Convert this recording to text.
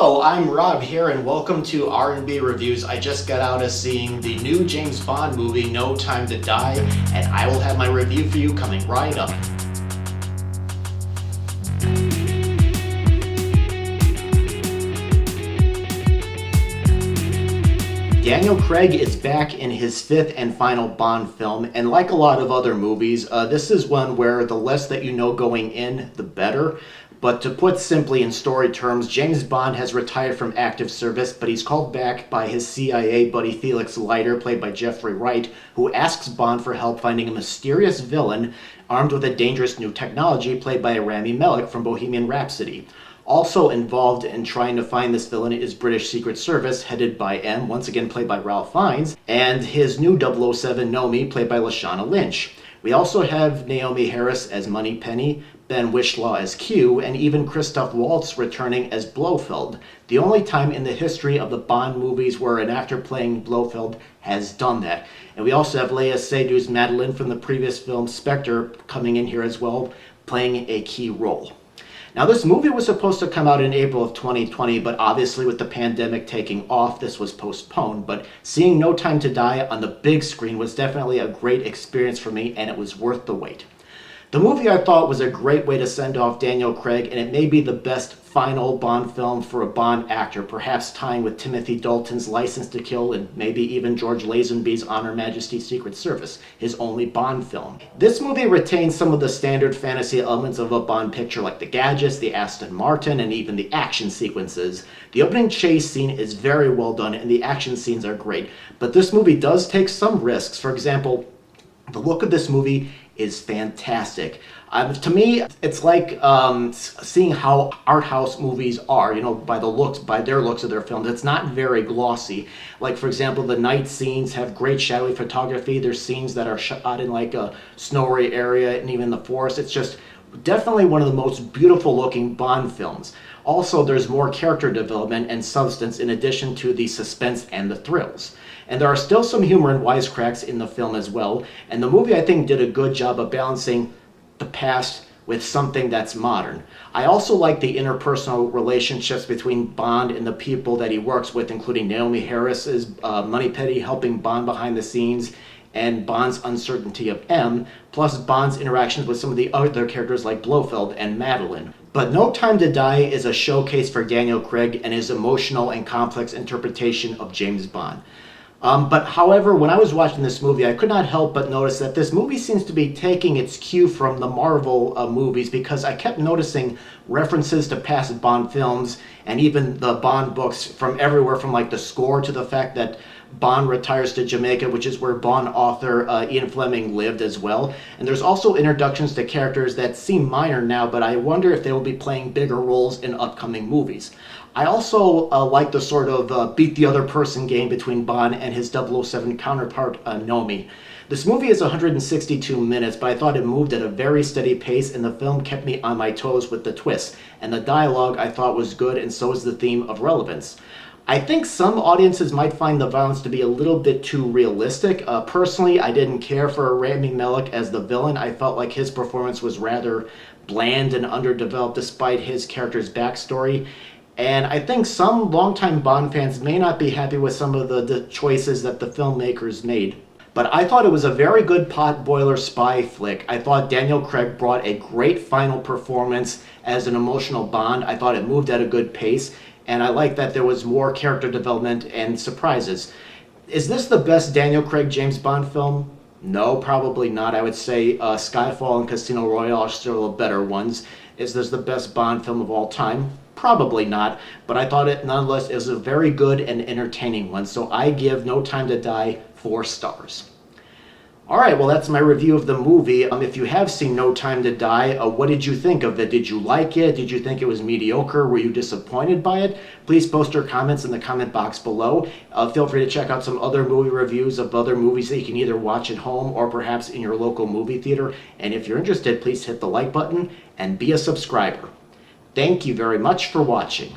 Hello, I'm Rob here and welcome to R&B Reviews. I just got out of seeing the new James Bond movie, No Time to Die, and I will have my review for you coming right up. Daniel Craig is back in his fifth and final Bond film, and like a lot of other movies, this is one where the less that you know going in, the better. But to put simply in story terms, James Bond has retired from active service, but he's called back by his CIA buddy Felix Leiter, played by Jeffrey Wright, who asks Bond for help finding a mysterious villain armed with a dangerous new technology, played by Remi Malek from Bohemian Rhapsody. Also involved in trying to find this villain is British Secret Service, headed by M, once again played by Ralph Fiennes, and his new 007 Naomie, played by Lashana Lynch. We also have Naomie Harris as Moneypenny, Ben Whishaw as Q, and even Christoph Waltz returning as Blofeld. The only time in the history of the Bond movies where an actor playing Blofeld has done that. And we also have Lea Seydoux Madeline from the previous film Spectre coming in here as well, playing a key role. Now, this movie was supposed to come out in April of 2020, but obviously with the pandemic taking off, this was postponed. But seeing No Time to Die on the big screen was definitely a great experience for me, and it was worth the wait. The movie, I thought, was a great way to send off Daniel Craig, and it may be the best final Bond film for a Bond actor, perhaps tying with Timothy Dalton's License to Kill and maybe even George Lazenby's On Her Majesty's Secret Service, his only Bond film. This movie retains some of the standard fantasy elements of a Bond picture, like the gadgets, the Aston Martin, and even the action sequences. The opening chase scene is very well done, and the action scenes are great, but this movie does take some risks. For example, the look of this movie is fantastic. To me, it's like seeing how art house movies are, by their looks of their films. It's not very glossy. Like, for example, the night scenes have great shadowy photography. There's scenes that are shot in like a snowy area and even the forest. It's just definitely one of the most beautiful looking Bond films. Also, there's more character development and substance in addition to the suspense and the thrills. And there are still some humor and wisecracks in the film as well. And the movie, I think, did a good job of balancing the past with something that's modern. I also like the interpersonal relationships between Bond and the people that he works with, including Naomie Harris's Moneypenny helping Bond behind the scenes, and Bond's uncertainty of M, plus Bond's interactions with some of the other characters like Blofeld and Madeline. But No Time to Die is a showcase for Daniel Craig and his emotional and complex interpretation of James Bond. But however, when I was watching this movie, I could not help but notice that this movie seems to be taking its cue from the Marvel movies, because I kept noticing references to past Bond films and even the Bond books from everywhere, from like the score to the fact that Bond retires to Jamaica, which is where Bond author Ian Fleming lived as well. And there's also introductions to characters that seem minor now, but I wonder if they will be playing bigger roles in upcoming movies. I also like the sort of beat the other person game between Bond and his 007 counterpart, Naomie. This movie is 162 minutes, but I thought it moved at a very steady pace, and the film kept me on my toes with the twists. And the dialogue I thought was good, and so is the theme of relevance. I think some audiences might find the violence to be a little bit too realistic. Personally, I didn't care for Remi Malek as the villain. I felt like his performance was rather bland and underdeveloped despite his character's backstory. And I think some longtime Bond fans may not be happy with some of the choices that the filmmakers made. But I thought it was a very good potboiler spy flick. I thought Daniel Craig brought a great final performance as an emotional Bond. I thought it moved at a good pace, and I liked that there was more character development and surprises. Is this the best Daniel Craig James Bond film? No, probably not. I would say Skyfall and Casino Royale are still the better ones. Is this the best Bond film of all time? Probably not, but I thought it nonetheless is a very good and entertaining one, so I give No Time to Die 4 stars. Alright, well, that's my review of the movie. If you have seen No Time to Die, what did you think of it? Did you like it? Did you think it was mediocre? Were you disappointed by it? Please post your comments in the comment box below. Feel free to check out some other movie reviews of other movies that you can either watch at home or perhaps in your local movie theater. And if you're interested, please hit the like button and be a subscriber. Thank you very much for watching.